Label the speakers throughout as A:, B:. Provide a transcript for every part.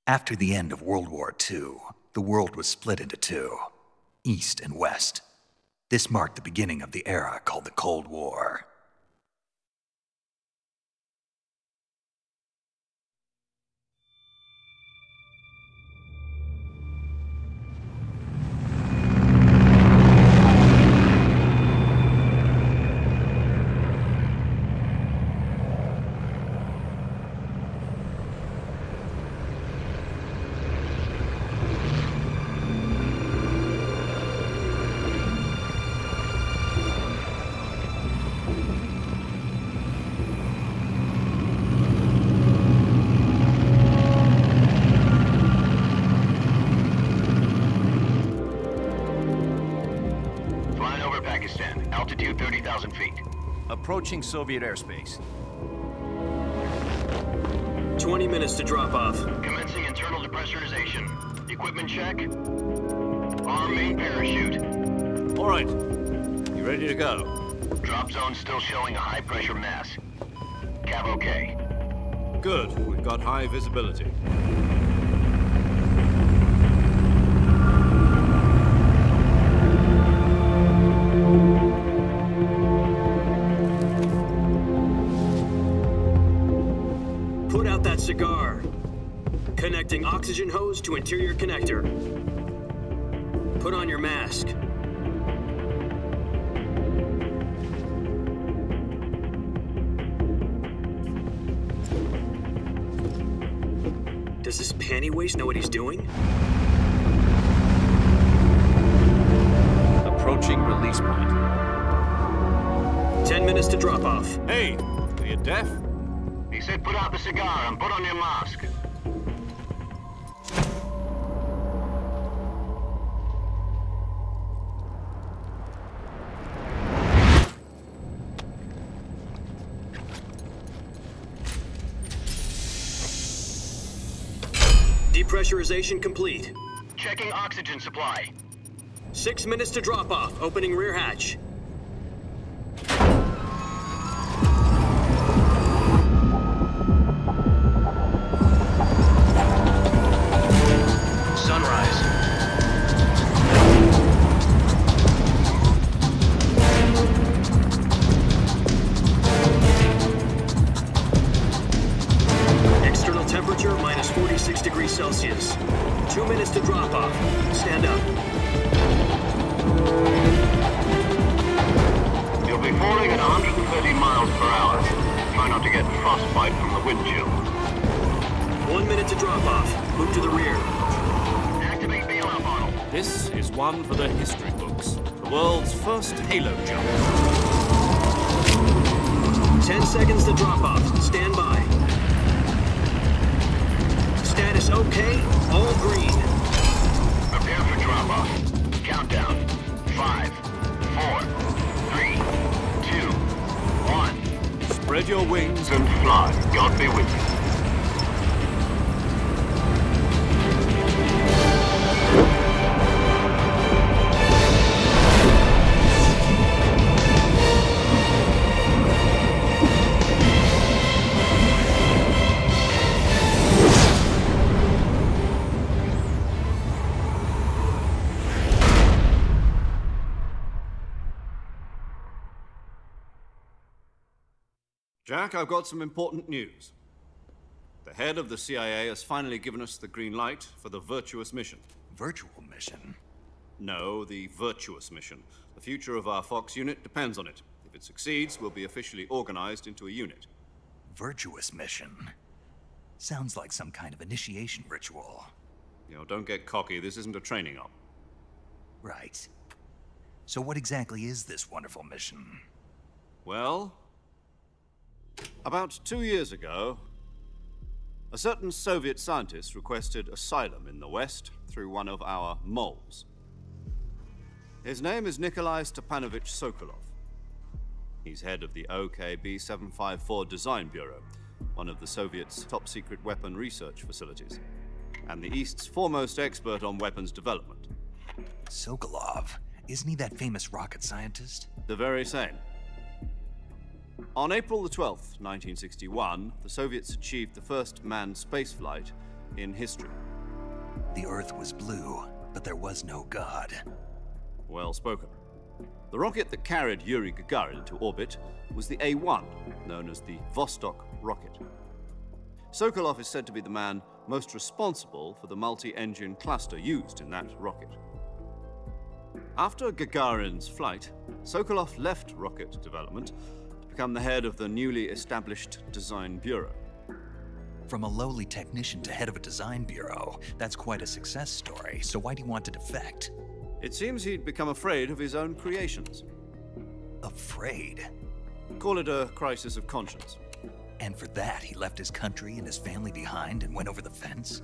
A: After the end of World War II, the world was split into two, East and West. This marked the beginning of the era called the Cold War.
B: Altitude 30,000 feet.
C: Approaching Soviet airspace.
D: 20 minutes to drop off.
B: Commencing internal depressurization. Equipment check. Arm main parachute.
C: All right. You ready to go?
B: Drop zone still showing a high pressure mass. Cav okay.
C: Good. We've got high visibility.
D: Put out that cigar. Connecting oxygen hose to interior connector. Put on your mask. Does this panty waste know what he's doing?
C: Approaching release point.
D: 10 minutes to drop off.
C: Hey, are you deaf?
B: He said put out the cigar and put on your mask.
D: Depressurization complete.
B: Checking oxygen supply.
D: 6 minutes to drop off. Opening rear hatch.
B: Sunrise.
D: External temperature minus 46 degrees Celsius. 2 minutes to drop off. Stand up.
B: You'll be falling at 130 miles per hour. Try not to get frostbite from the wind chill.
D: 1 minute to drop off. Move to the rear.
B: Activate bailout model.
C: This is one for the history books. The world's first halo jump.
D: 10 seconds to drop off. Stand by. Status okay. All green.
B: Prepare for drop off. Countdown. 5, 4, 3, 2, 1.
C: Spread your wings
B: And fly. God be with you.
C: Jack, I've got some important news. The head of the CIA has finally given us the green light for the virtuous mission.
A: Virtual mission?
C: No, the virtuous mission. The future of our Fox unit depends on it. If it succeeds, we'll be officially organized into a unit.
A: Virtuous mission? Sounds like some kind of initiation ritual.
C: You know, don't get cocky. This isn't a training op.
A: Right. So what exactly is this wonderful mission?
C: Well, about 2 years ago, a certain Soviet scientist requested asylum in the West through one of our moles. His name is Nikolai Stepanovich Sokolov. He's head of the OKB-754 Design Bureau, one of the Soviets' top-secret weapon research facilities, and the East's foremost expert on weapons development.
A: Sokolov? Isn't he that famous rocket scientist?
C: The very same. On April the 12th, 1961, the Soviets achieved the first manned spaceflight in history.
A: The Earth was blue, but there was no God.
C: Well spoken. The rocket that carried Yuri Gagarin into orbit was the A-1, known as the Vostok rocket. Sokolov is said to be the man most responsible for the multi-engine cluster used in that rocket. After Gagarin's flight, Sokolov left rocket development to become the head of the newly established Design Bureau.
A: From a lowly technician to head of a design bureau, that's quite a success story, so why'd he want to defect?
C: It seems he'd become afraid of his own creations.
A: Afraid?
C: Call it a crisis of conscience.
A: And for that, he left his country and his family behind and went over the fence?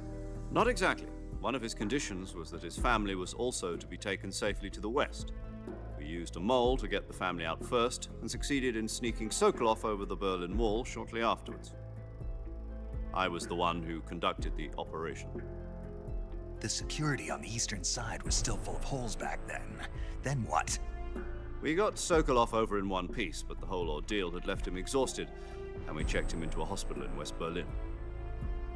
C: Not exactly. One of his conditions was that his family was also to be taken safely to the west. We used a mole to get the family out first and succeeded in sneaking Sokolov over the Berlin Wall shortly afterwards. I was the one who conducted the operation.
A: The security on the eastern side was still full of holes back then. Then what?
C: We got Sokolov over in one piece, but the whole ordeal had left him exhausted, and we checked him into a hospital in West Berlin.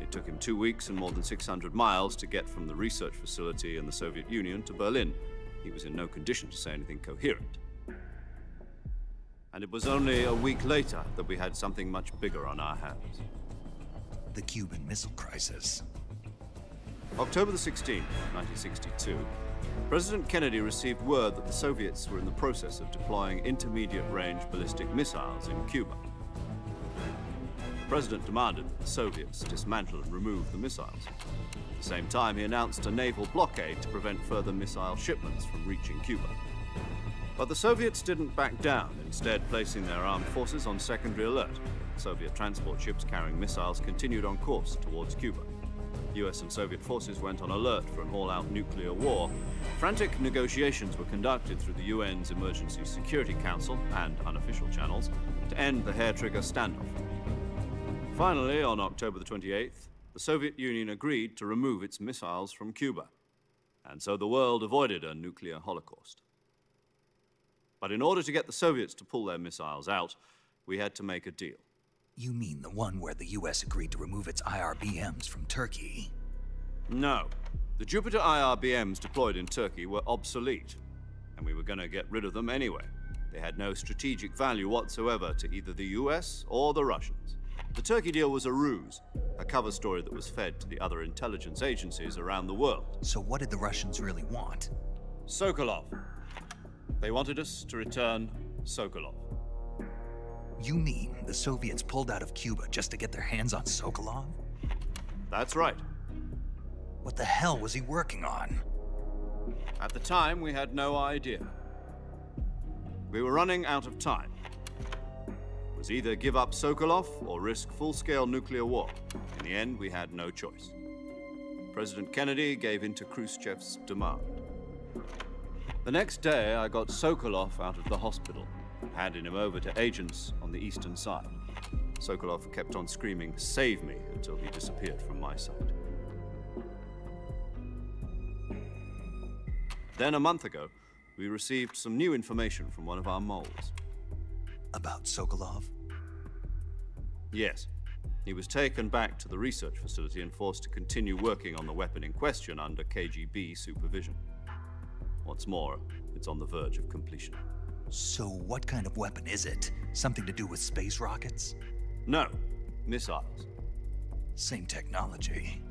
C: It took him 2 weeks and more than 600 miles to get from the research facility in the Soviet Union to Berlin. He was in no condition to say anything coherent. And it was only a week later that we had something much bigger on our hands.
A: The Cuban Missile Crisis.
C: October the 16th, 1962, President Kennedy received word that the Soviets were in the process of deploying intermediate-range ballistic missiles in Cuba. The President demanded that the Soviets dismantle and remove the missiles. At the same time, he announced a naval blockade to prevent further missile shipments from reaching Cuba. But the Soviets didn't back down, instead placing their armed forces on secondary alert. Soviet transport ships carrying missiles continued on course towards Cuba. US and Soviet forces went on alert for an all-out nuclear war. Frantic negotiations were conducted through the UN's Emergency Security Council and unofficial channels to end the hair-trigger standoff. Finally, on October the 28th, the Soviet Union agreed to remove its missiles from Cuba, and so the world avoided a nuclear holocaust. But in order to get the Soviets to pull their missiles out, we had to make a deal.
A: You mean the one where the US agreed to remove its IRBMs from Turkey?
C: No. The Jupiter IRBMs deployed in Turkey were obsolete, and we were going to get rid of them anyway. They had no strategic value whatsoever to either the US or the Russians. The Turkey deal was a ruse, a cover story that was fed to the other intelligence agencies around the world.
A: So what did the Russians really want?
C: Sokolov. They wanted us to return Sokolov.
A: You mean the Soviets pulled out of Cuba just to get their hands on Sokolov?
C: That's right.
A: What the hell was he working on?
C: At the time, we had no idea. We were running out of time. It was either give up Sokolov or risk full-scale nuclear war. In the end, we had no choice. President Kennedy gave in to Khrushchev's demand. The next day, I got Sokolov out of the hospital, handing him over to agents on the eastern side. Sokolov kept on screaming, "Save me," until he disappeared from my sight. Then a month ago, we received some new information from one of our moles.
A: About Sokolov?
C: Yes. He was taken back to the research facility and forced to continue working on the weapon in question under KGB supervision. What's more, it's on the verge of completion.
A: So what kind of weapon is it? Something to do with space rockets?
C: No, missiles.
A: Same technology.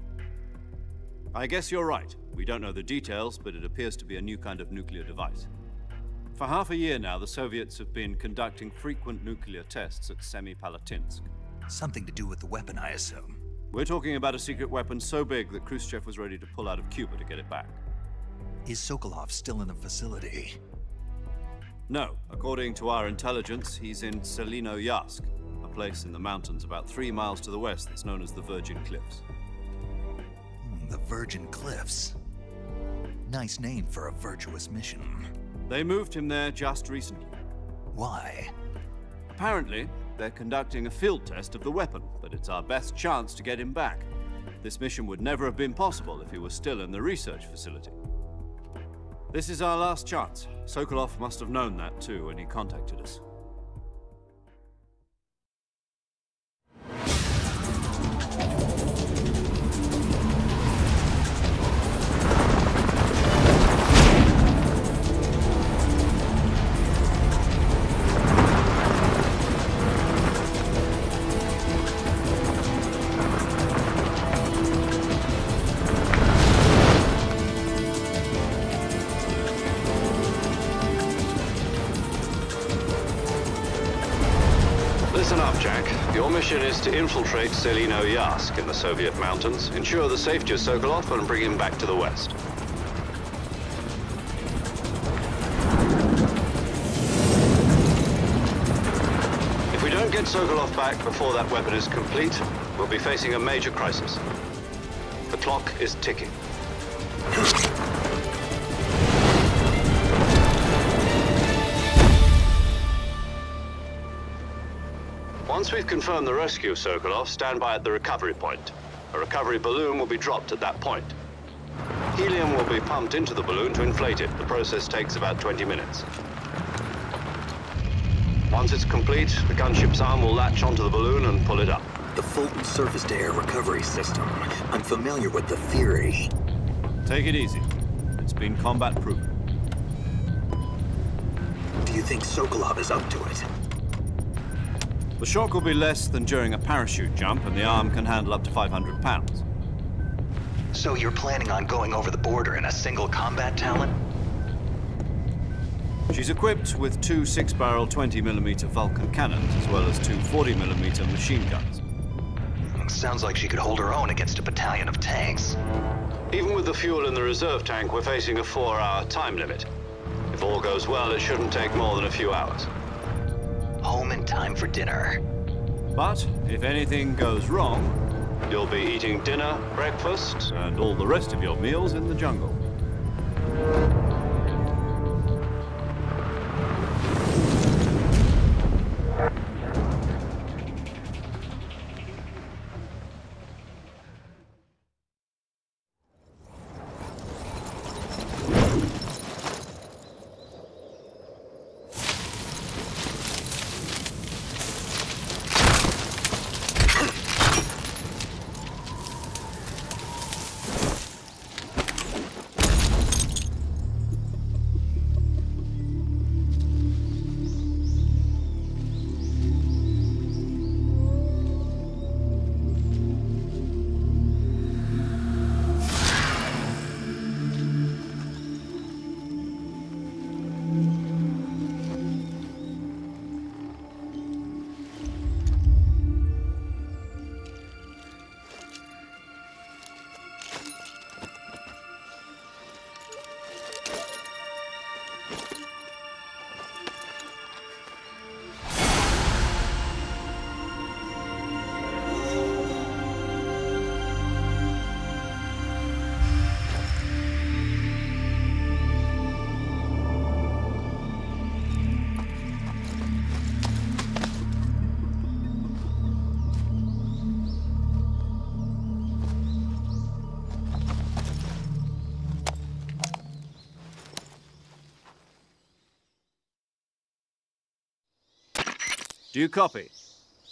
C: I guess you're right. We don't know the details, but it appears to be a new kind of nuclear device. For half a year now, the Soviets have been conducting frequent nuclear tests at Semipalatinsk.
A: Something to do with the weapon, I assume.
C: We're talking about a secret weapon so big that Khrushchev was ready to pull out of Cuba to get it back.
A: Is Sokolov still in the facility?
C: No. According to our intelligence, he's in Selinoyarsk, a place in the mountains about 3 miles to the west that's known as the Virgin Cliffs.
A: The Virgin Cliffs. Nice name for a virtuous mission.
C: They moved him there just recently.
A: Why?
C: Apparently, they're conducting a field test of the weapon, but it's our best chance to get him back. This mission would never have been possible if he was still in the research facility. This is our last chance. Sokolov must have known that too when he contacted us. mission is to infiltrate Selino-Yask in the Soviet mountains, ensure the safety of Sokolov, and bring him back to the west. If we don't get Sokolov back before that weapon is complete, we'll be facing a major crisis. The clock is ticking. Once we've confirmed the rescue of Sokolov, stand by at the recovery point. A recovery balloon will be dropped at that point. Helium will be pumped into the balloon to inflate it. The process takes about 20 minutes. Once it's complete, the gunship's arm will latch onto the balloon and pull it up.
E: The Fulton surface-to-air recovery system. I'm familiar with the theory.
C: Take it easy. It's been combat-proven.
E: Do you think Sokolov is up to it?
C: The shock will be less than during a parachute jump, and the arm can handle up to 500 pounds.
A: So you're planning on going over the border in a single combat Talon?
C: She's equipped with two 6-barrel 20mm Vulcan cannons, as well as two 40mm machine guns.
A: Sounds like she could hold her own against a battalion of tanks.
C: Even with the fuel in the reserve tank, we're facing a 4-hour time limit. If all goes well, it shouldn't take more than a few hours.
A: Home in time for dinner.
C: But if anything goes wrong, you'll be eating dinner, breakfast, and all the rest of your meals in the jungle. Do you copy?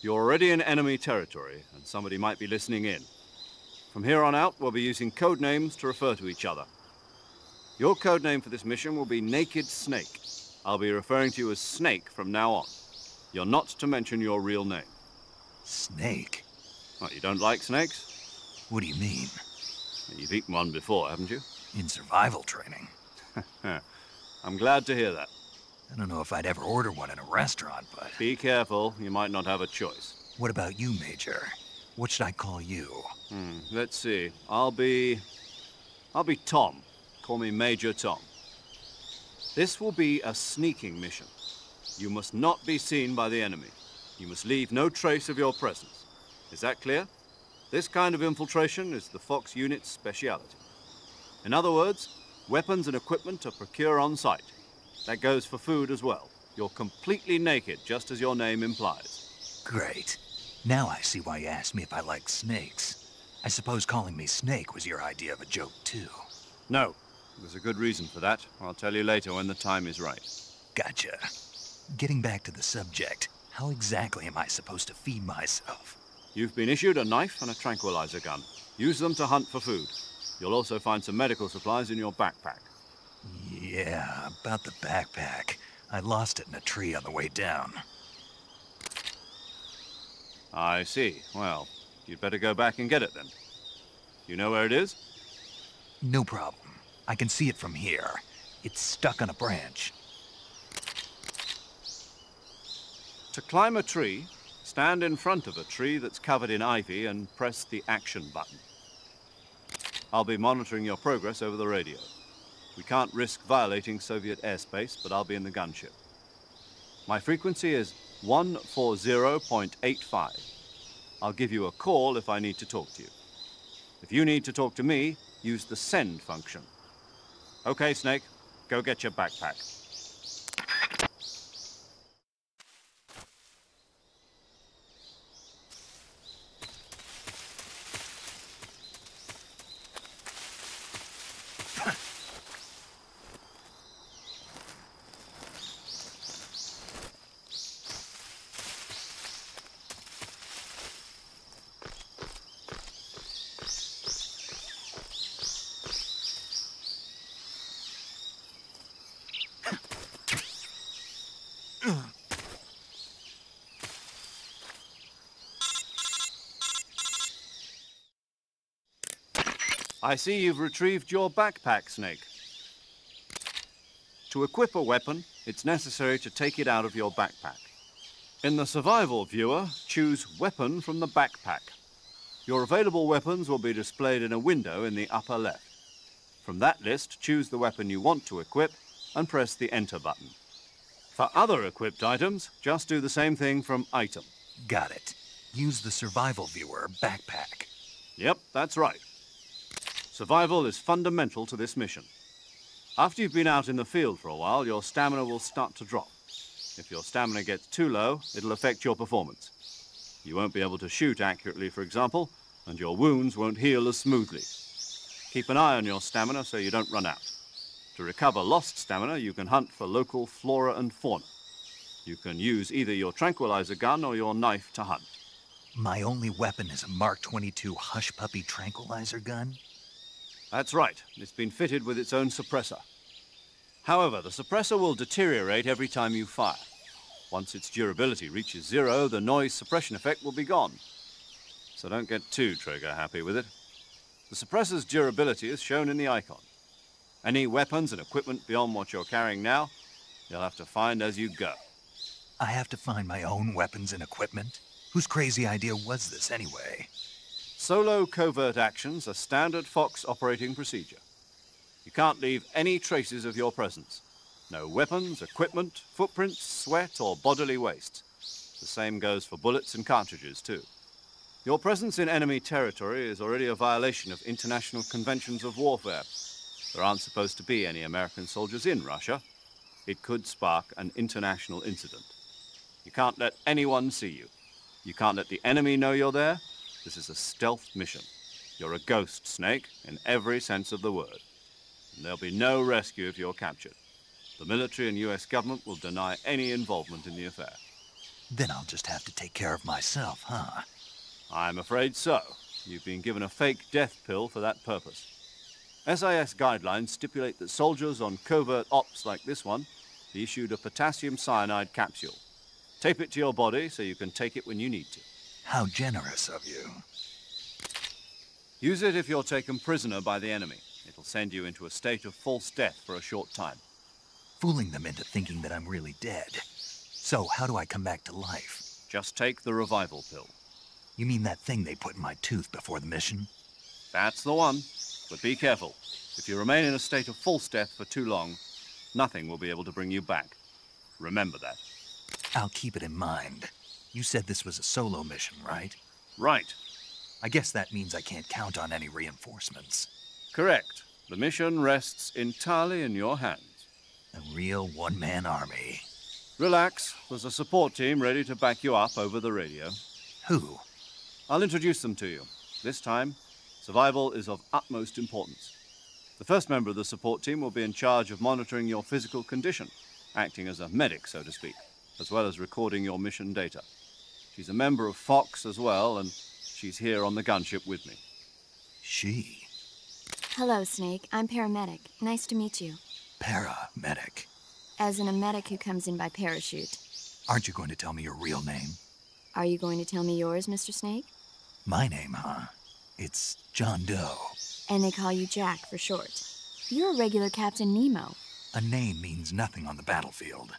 C: You're already in enemy territory, and somebody might be listening in. From here on out, we'll be using code names to refer to each other. Your code name for this mission will be Naked Snake. I'll be referring to you as Snake from now on. You're not to mention your real name.
A: Snake?
C: What, you don't like snakes?
A: What do you mean?
C: You've eaten one before, haven't you?
A: In survival training.
C: I'm glad to hear that.
A: I don't know if I'd ever order one in a restaurant, but...
C: Be careful, you might not have a choice.
A: What about you, Major? What should I call you?
C: Let's see. I'll be Tom. Call me Major Tom. This will be a sneaking mission. You must not be seen by the enemy. You must leave no trace of your presence. Is that clear? This kind of infiltration is the Fox unit's speciality. In other words, weapons and equipment are procured on site. That goes for food as well. You're completely naked, just as your name implies.
A: Great. Now I see why you asked me if I like snakes. I suppose calling me Snake was your idea of a joke, too.
C: No. There's a good reason for that. I'll tell you later when the time is right.
A: Gotcha. Getting back to the subject, how exactly am I supposed to feed myself?
C: You've been issued a knife and a tranquilizer gun. Use them to hunt for food. You'll also find some medical supplies in your backpack.
A: Yeah, about the backpack. I lost it in a tree on the way down.
C: I see. Well, you'd better go back and get it then. You know where it is?
A: No problem. I can see it from here. It's stuck on a branch.
C: To climb a tree, Stand in front of a tree that's covered in ivy and press the action button. I'll be monitoring your progress over the radio. We can't risk violating Soviet airspace, but I'll be in the gunship. My frequency is 140.85. I'll give you a call if I need to talk to you. If you need to talk to me, use the send function. Okay, Snake, go get your backpack. I see you've retrieved your backpack, Snake. To equip a weapon, it's necessary to take it out of your backpack. In the survival viewer, choose Weapon from the backpack. Your available weapons will be displayed in a window in the upper left. From that list, choose the weapon you want to equip and press the Enter button. For other equipped items, just do the same thing from Item.
A: Got it. Use the survival viewer backpack.
C: Yep, that's right. Survival is fundamental to this mission. After you've been out in the field for a while, your stamina will start to drop. If your stamina gets too low, it'll affect your performance. You won't be able to shoot accurately, for example, and your wounds won't heal as smoothly. Keep an eye on your stamina so you don't run out. To recover lost stamina, you can hunt for local flora and fauna. You can use either your tranquilizer gun or your knife to hunt.
A: My only weapon is a Mark 22 Hush Puppy tranquilizer gun?
C: That's right. It's been fitted with its own suppressor. However, the suppressor will deteriorate every time you fire. Once its durability reaches 0, the noise suppression effect will be gone. So don't get too trigger happy with it. The suppressor's durability is shown in the icon. Any weapons and equipment beyond what you're carrying now, you'll have to find as you go.
A: I have to find my own weapons and equipment? Whose crazy idea was this anyway?
C: Solo covert actions are standard Fox operating procedure. You can't leave any traces of your presence. No weapons, equipment, footprints, sweat, or bodily waste. The same goes for bullets and cartridges, too. Your presence in enemy territory is already a violation of international conventions of warfare. There aren't supposed to be any American soldiers in Russia. It could spark an international incident. You can't let anyone see you. You can't let the enemy know you're there. This is a stealth mission. You're a ghost, Snake, in every sense of the word. And there'll be no rescue if you're captured. The military and US government will deny any involvement in the affair.
A: Then I'll just have to take care of myself, huh?
C: I'm afraid so. You've been given a fake death pill for that purpose. SIS guidelines stipulate that soldiers on covert ops like this one be issued a potassium cyanide capsule. Tape it to your body so you can take it when you need to.
A: How generous of you.
C: Use it if you're taken prisoner by the enemy. It'll send you into a state of false death for a short time.
A: Fooling them into thinking that I'm really dead. So, how do I come back to life?
C: Just take the revival pill.
A: You mean that thing they put in my tooth before the mission?
C: That's the one. But be careful. If you remain in a state of false death for too long, nothing will be able to bring you back. Remember that.
A: I'll keep it in mind. You said this was a solo mission, right?
C: Right.
A: I guess that means I can't count on any reinforcements.
C: Correct. The mission rests entirely in your hands.
A: A real one-man army.
C: Relax. There's a support team ready to back you up over the radio.
A: Who?
C: I'll introduce them to you. This time, survival is of utmost importance. The first member of the support team will be in charge of monitoring your physical condition, acting as a medic, so to speak, as well as recording your mission data. She's a member of Fox as well, and she's here on the gunship with me.
A: She?
F: Hello, Snake. I'm paramedic. Nice to meet you.
A: Paramedic.
F: As in a medic who comes in by parachute.
A: Aren't you going to tell me your real name?
F: Are you going to tell me yours, Mr. Snake?
A: My name, huh? It's John Doe.
F: And they call you Jack for short. You're a regular Captain Nemo.
A: A name means nothing on the battlefield.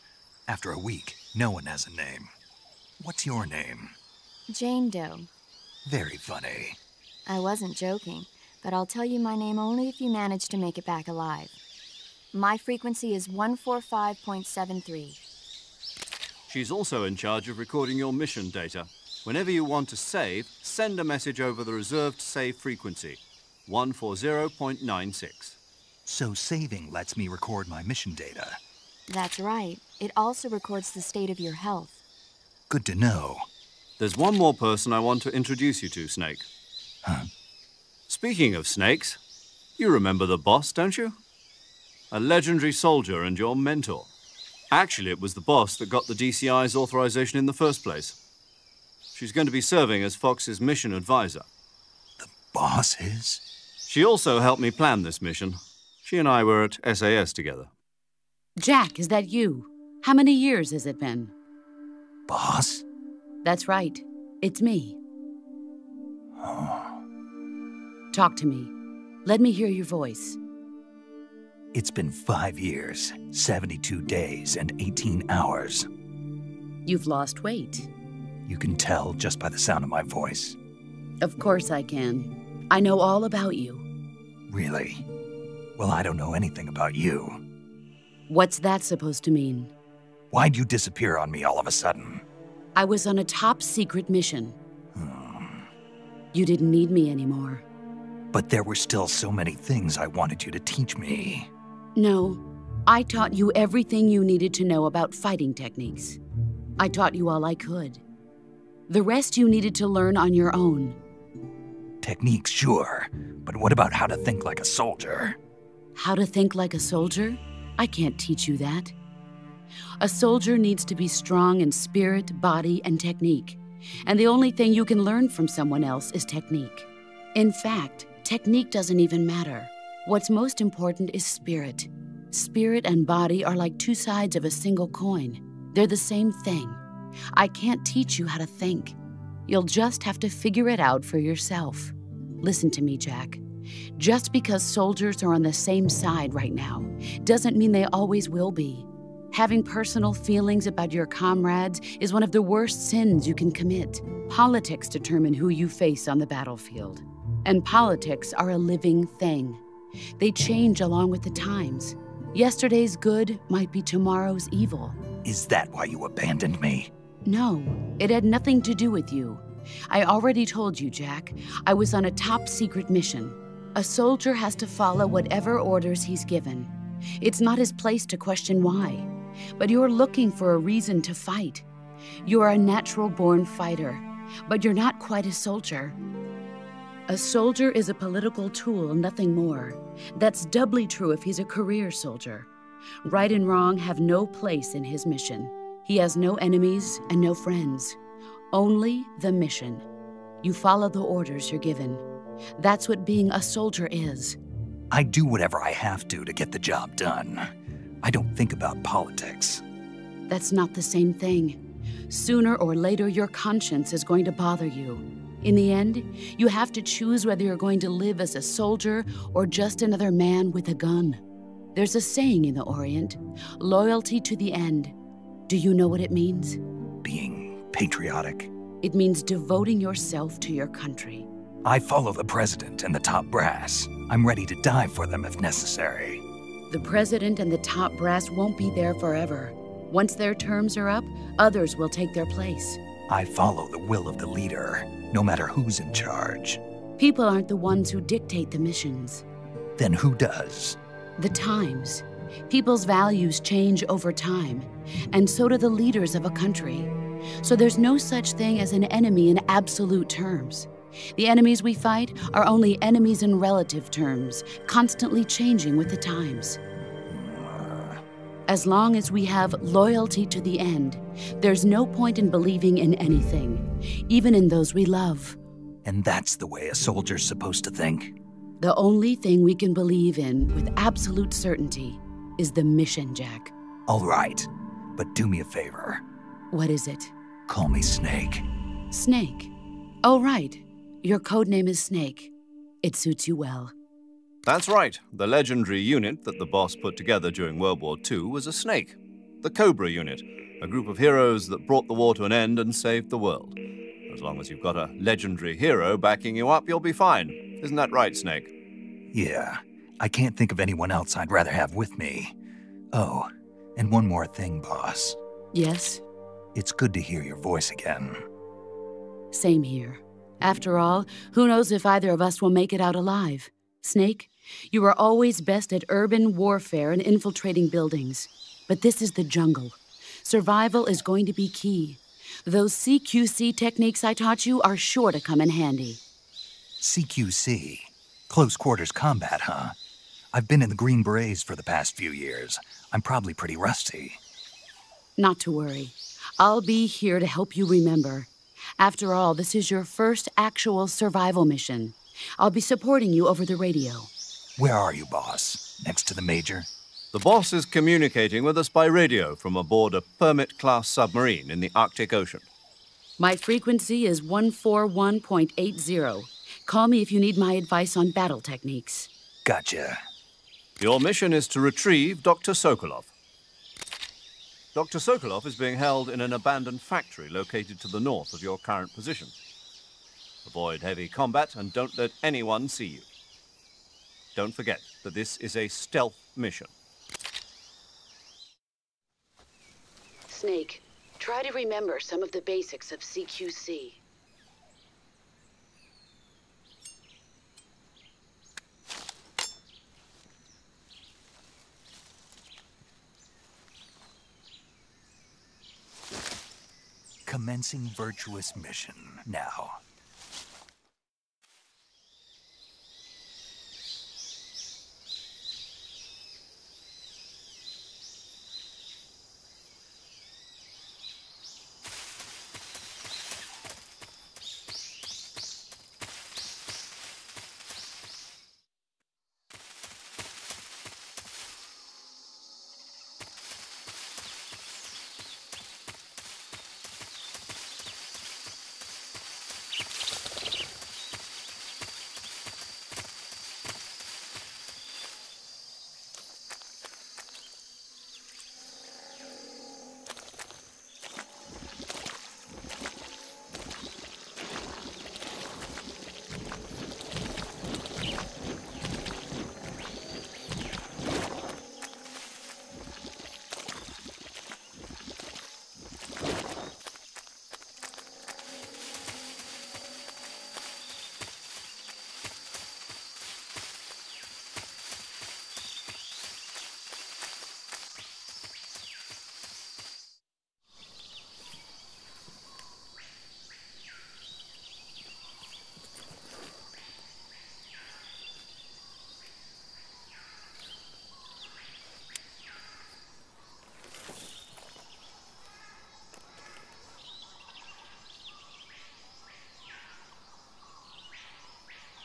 A: After a week, no one has a name. What's your name?
F: Jane Doe.
A: Very funny.
F: I wasn't joking, but I'll tell you my name only if you manage to make it back alive. My frequency is 145.73.
C: She's also in charge of recording your mission data. Whenever you want to save, send a message over the reserved save frequency, 140.96.
A: So saving lets me record my mission data.
F: That's right. It also records the state of your health.
A: Good to know.
C: There's one more person I want to introduce you to, Snake.
A: Huh?
C: Speaking of snakes, you remember the boss, don't you? A legendary soldier and your mentor. Actually, it was the boss that got the DCI's authorization in the first place. She's going to be serving as Fox's mission advisor.
A: The boss is?
C: She also helped me plan this mission. She and I were at SAS together.
G: Jack, is that you? How many years has it been?
A: Boss?
G: That's right. It's me.
A: Oh.
G: Talk to me. Let me hear your voice.
A: It's been 5 years, 72 days, and 18 hours.
G: You've lost weight.
A: You can tell just by the sound of my voice.
G: Of course I can. I know all about you.
A: Really? Well, I don't know anything about you.
G: What's that supposed to mean?
A: Why'd you disappear on me all of a sudden?
G: I was on a top-secret mission. You didn't need me anymore.
A: But there were still so many things I wanted you to teach me.
G: No, I taught you everything you needed to know about fighting techniques. I taught you all I could. The rest you needed to learn on your own.
A: Techniques, sure. But what about how to think like a soldier?
G: How to think like a soldier? I can't teach you that. A soldier needs to be strong in spirit, body, and technique. And the only thing you can learn from someone else is technique. In fact, technique doesn't even matter. What's most important is spirit. Spirit and body are like two sides of a single coin. They're the same thing. I can't teach you how to think. You'll just have to figure it out for yourself. Listen to me, Jack. Just because soldiers are on the same side right now doesn't mean they always will be. Having personal feelings about your comrades is one of the worst sins you can commit. Politics determine who you face on the battlefield. And politics are a living thing. They change along with the times. Yesterday's good might be tomorrow's evil.
A: Is that why you abandoned me?
G: No, it had nothing to do with you. I already told you, Jack. I was on a top-secret mission. A soldier has to follow whatever orders he's given. It's not his place to question why. But you're looking for a reason to fight. You're a natural-born fighter, but you're not quite a soldier. A soldier is a political tool, nothing more. That's doubly true if he's a career soldier. Right and wrong have no place in his mission. He has no enemies and no friends. Only the mission. You follow the orders you're given. That's what being a soldier is.
A: I do whatever I have to get the job done. I don't think about politics.
G: That's not the same thing. Sooner or later, your conscience is going to bother you. In the end, you have to choose whether you're going to live as a soldier or just another man with a gun. There's a saying in the Orient, loyalty to the end. Do you know what it means?
A: Being patriotic.
G: It means devoting yourself to your country.
A: I follow the president and the top brass. I'm ready to die for them if necessary.
G: The president and the top brass won't be there forever. Once their terms are up, others will take their place.
A: I follow the will of the leader, no matter who's in charge.
G: People aren't the ones who dictate the missions.
A: Then who does?
G: The times. People's values change over time, and so do the leaders of a country. So there's no such thing as an enemy in absolute terms. The enemies we fight are only enemies in relative terms, constantly changing with the times. As long as we have loyalty to the end, there's no point in believing in anything, even in those we love.
A: And that's the way a soldier's supposed to think?
G: The only thing we can believe in with absolute certainty is the mission, Jack.
A: All right, but do me a favor.
G: What is it?
A: Call me Snake.
G: Snake? Oh, right. Your code name is Snake. It suits you well.
C: That's right. The legendary unit that the boss put together during World War II was a snake. The Cobra unit. A group of heroes that brought the war to an end and saved the world. As long as you've got a legendary hero backing you up, you'll be fine. Isn't that right, Snake?
A: Yeah, I can't think of anyone else I'd rather have with me. Oh, and one more thing, boss.
G: Yes?
A: It's good to hear your voice again.
G: Same here. After all, who knows if either of us will make it out alive? Snake, you are always best at urban warfare and infiltrating buildings. But this is the jungle. Survival is going to be key. Those CQC techniques I taught you are sure to come in handy.
A: CQC? Close quarters combat, huh? I've been in the Green Berets for the past few years. I'm probably pretty rusty.
G: Not to worry. I'll be here to help you remember. After all, this is your first actual survival mission. I'll be supporting you over the radio.
A: Where are you, boss? Next to the Major?
C: The boss is communicating with us by radio from aboard a Permit-class submarine in the Arctic Ocean.
G: My frequency is 141.80. Call me if you need my advice on battle techniques.
A: Gotcha.
C: Your mission is to retrieve Dr. Sokolov. Dr. Sokolov is being held in an abandoned factory located to the north of your current position. Avoid heavy combat and don't let anyone see you. Don't forget that this is a stealth mission.
G: Snake, try to remember some of the basics of CQC.
A: Commencing virtuous mission now.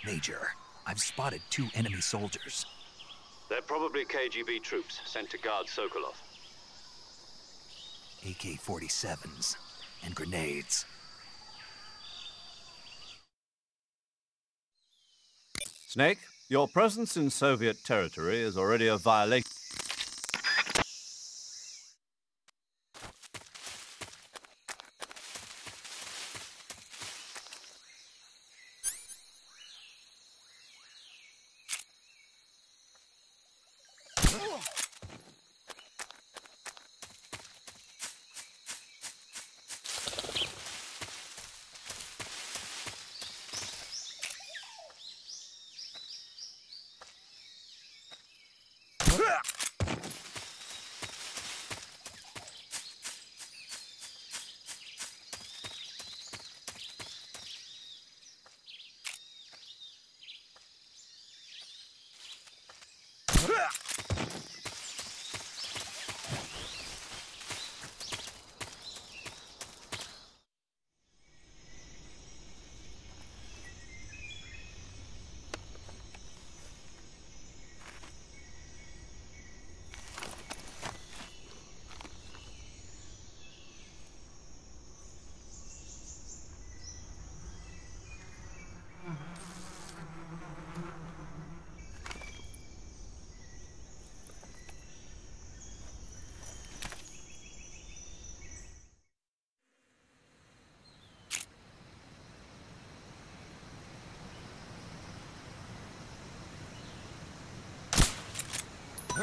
A: Major, I've spotted 2 enemy soldiers.
B: They're probably KGB troops sent to guard Sokolov.
A: AK-47s and grenades.
C: Snake, your presence in Soviet territory is already a violation.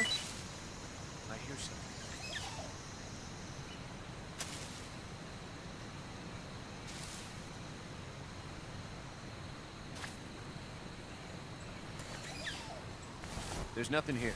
H: I hear something. There's nothing here.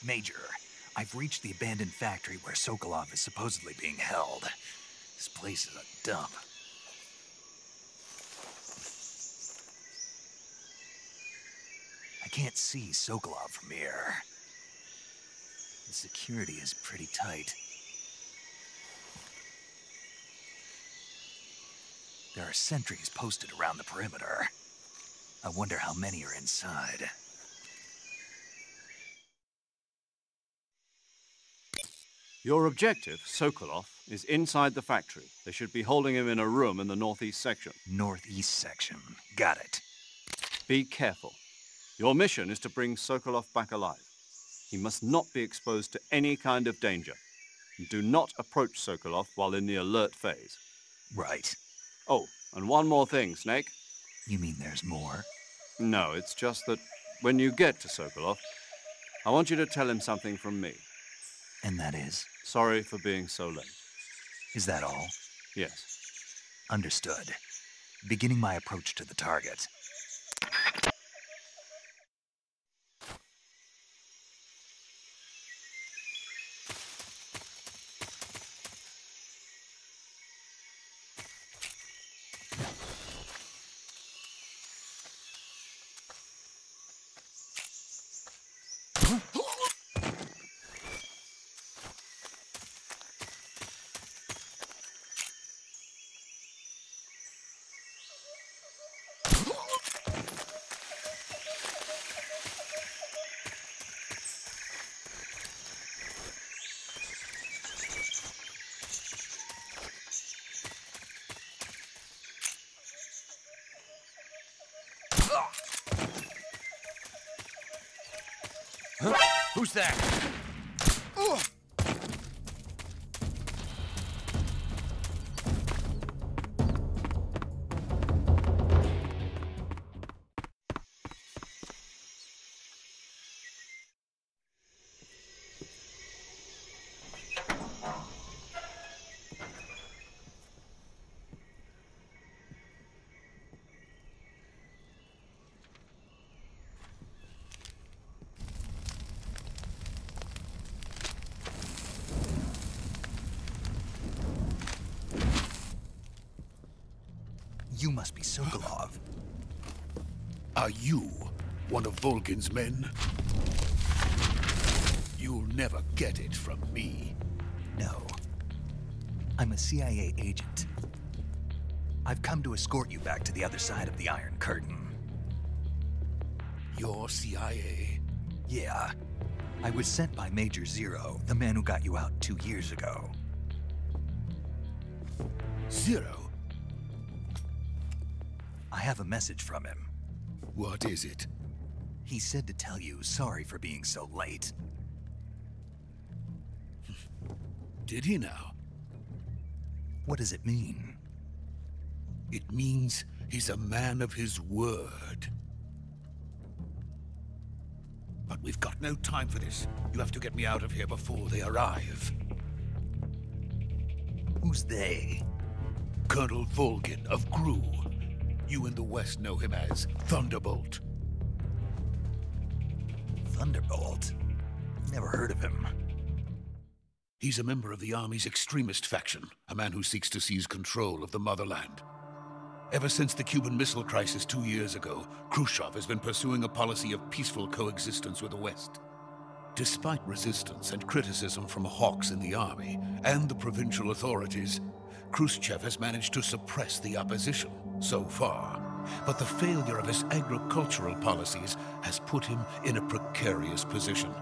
A: Major, I've reached the abandoned factory where Sokolov is supposedly being held. This place is a dump. I can't see Sokolov from here. The security is pretty tight. There are sentries posted around the perimeter. I wonder how many are inside.
C: Your objective, Sokolov, is inside the factory. They should be holding him in a room in the northeast section.
A: Northeast section. Got it.
C: Be careful. Your mission is to bring Sokolov back alive. He must not be exposed to any kind of danger. Do not approach Sokolov while in the alert phase.
A: Right.
C: Oh, and one more thing, Snake.
A: You mean there's more?
C: No, it's just that when you get to Sokolov, I want you to tell him something from me.
A: And that is?
C: Sorry for being so late.
A: Is that all?
C: Yes.
A: Understood. Beginning my approach to the target.
H: Huh? Who's that?
A: You must be Sokolov.
I: Are you one of Volgin's men? You'll never get it from me.
A: No. I'm a CIA agent. I've come to escort you back to the other side of the Iron Curtain.
I: You're CIA?
A: Yeah. I was sent by Major Zero, the man who got you out 2 years ago.
I: Zero?
A: I have a message from him.
I: What is it?
A: He said to tell you sorry for being so late.
I: Did he now?
A: What does it mean?
I: It means he's a man of his word. But we've got no time for this. You have to get me out of here before they arrive.
A: Who's they?
I: Colonel Volgin of GRU. You in the West know him as Thunderbolt.
A: Thunderbolt? Never heard of him.
I: He's a member of the Army's extremist faction, a man who seeks to seize control of the motherland. Ever since the Cuban Missile Crisis 2 years ago, Khrushchev has been pursuing a policy of peaceful coexistence with the West. Despite resistance and criticism from hawks in the army and the provincial authorities, Khrushchev has managed to suppress the opposition so far. But the failure of his agricultural policies has put him in a precarious position.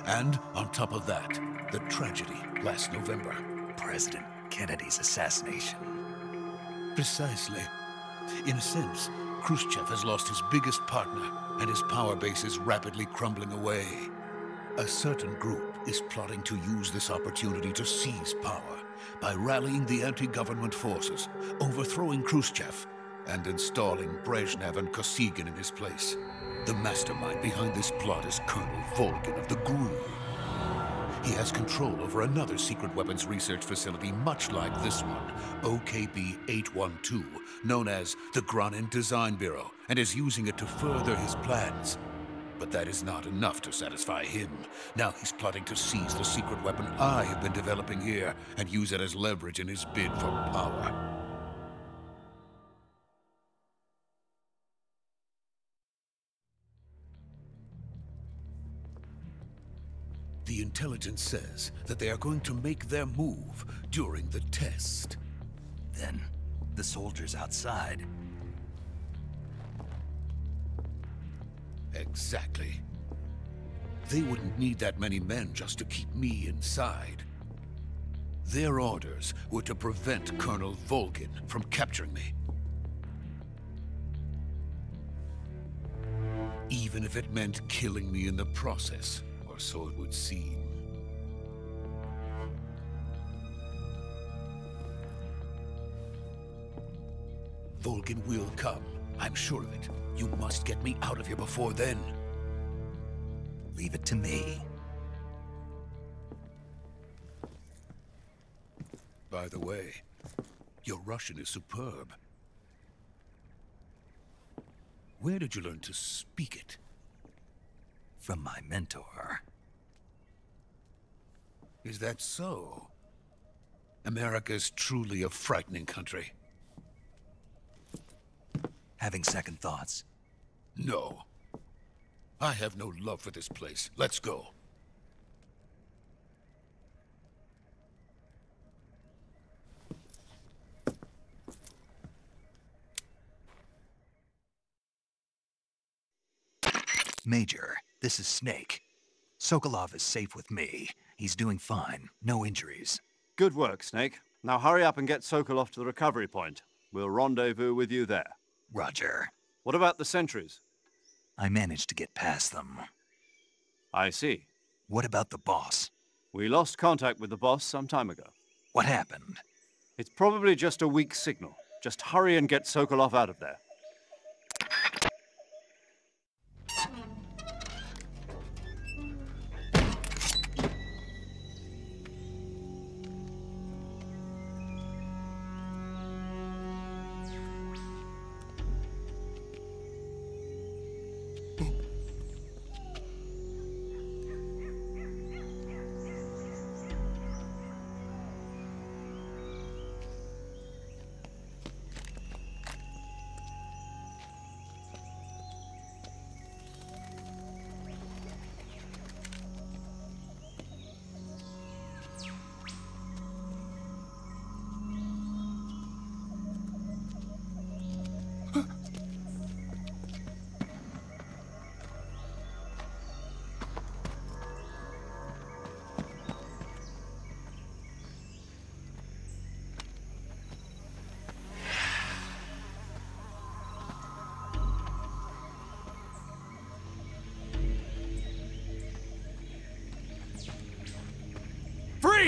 I: And on top of that, the tragedy last November.
A: President Kennedy's assassination.
I: Precisely. In a sense, Khrushchev has lost his biggest partner, and his power base is rapidly crumbling away. A certain group is plotting to use this opportunity to seize power by rallying the anti-government forces, overthrowing Khrushchev, and installing Brezhnev and Kosygin in his place. The mastermind behind this plot is Colonel Volgin of the GRU. He has control over another secret weapons research facility much like this one, OKB-812, known as the Granin Design Bureau, and is using it to further his plans. But that is not enough to satisfy him. Now he's plotting to seize the secret weapon I have been developing here and use it as leverage in his bid for power. The intelligence says that they are going to make their move during the test.
A: Then, the soldiers outside.
I: Exactly. They wouldn't need that many men just to keep me inside. Their orders were to prevent Colonel Volgin from capturing me. Even if it meant killing me in the process. Or so it would seem. Volgin will come. I'm sure of it. You must get me out of here before then.
A: Leave it to me.
I: By the way, your Russian is superb. Where did you learn to speak it?
A: From my mentor.
I: Is that so? America's truly a frightening country.
A: Having second thoughts?
I: No. I have no love for this place. Let's go.
A: Major, this is Snake. Sokolov is safe with me. He's doing fine. No injuries.
C: Good work, Snake. Now hurry up and get Sokolov to the recovery point. We'll rendezvous with you there.
A: Roger.
C: What about the sentries?
A: I managed to get past them.
C: I see.
A: What about the boss?
C: We lost contact with the boss some time ago.
A: What happened?
C: It's probably just a weak signal. Just hurry and get Sokolov out of there.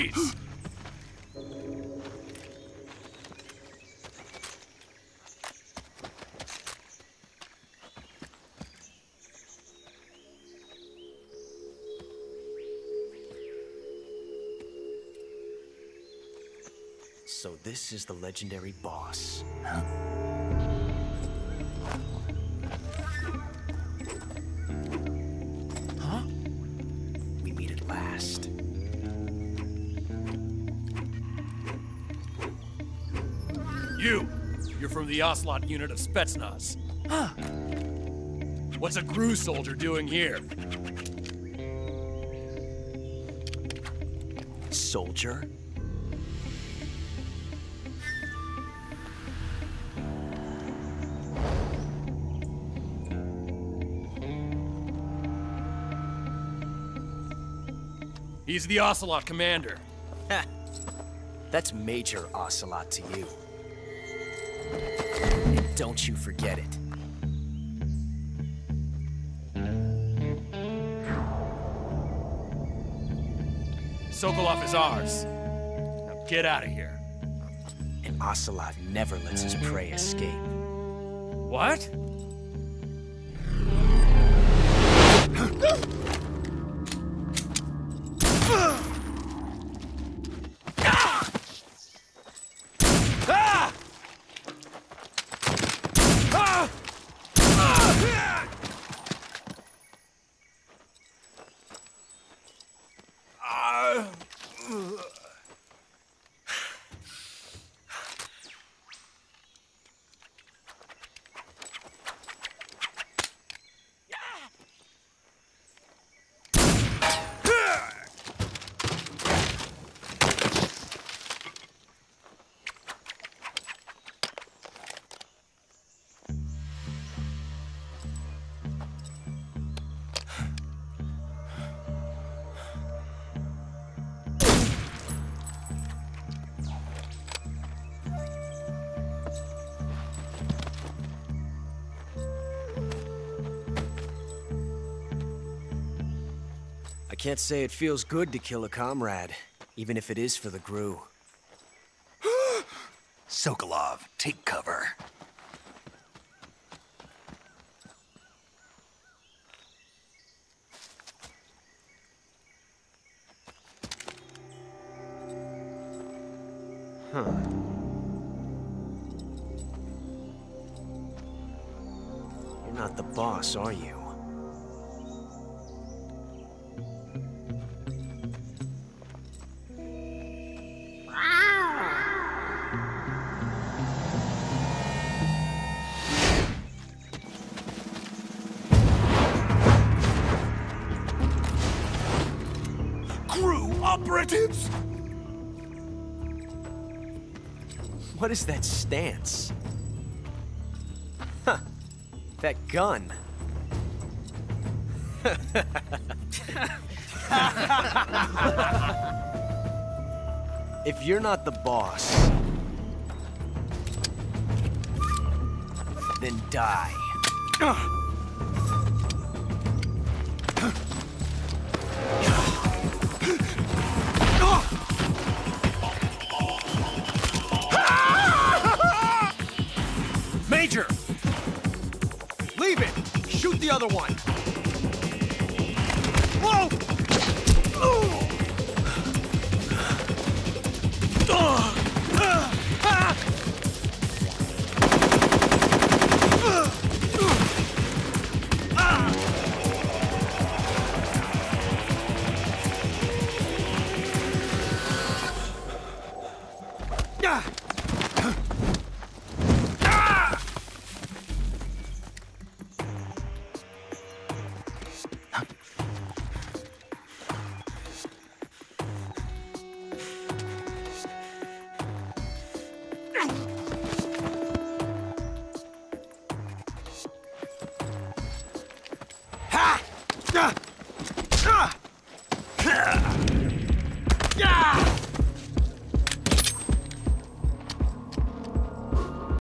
H: Freeze!
D: So this is the legendary boss. Huh? We meet at last.
H: You're from the Ocelot unit of Spetsnaz. Huh. What's a GRU soldier doing here?
D: Soldier?
H: He's the Ocelot commander.
D: Ha! That's Major Ocelot to you. And don't you forget it.
H: Sokolov is ours. Now get out of here.
D: And Ocelot never lets his prey escape.
H: What?
D: I can't say it feels good to kill a comrade, even if it is for the GRU.
A: Sokolov, take cover.
D: Huh. You're not the boss, are you?
A: Operatives!
D: What is that stance? Huh. That gun. If you're not the boss, then die.
J: Major! Leave it! Shoot the other one! Whoa! Ha!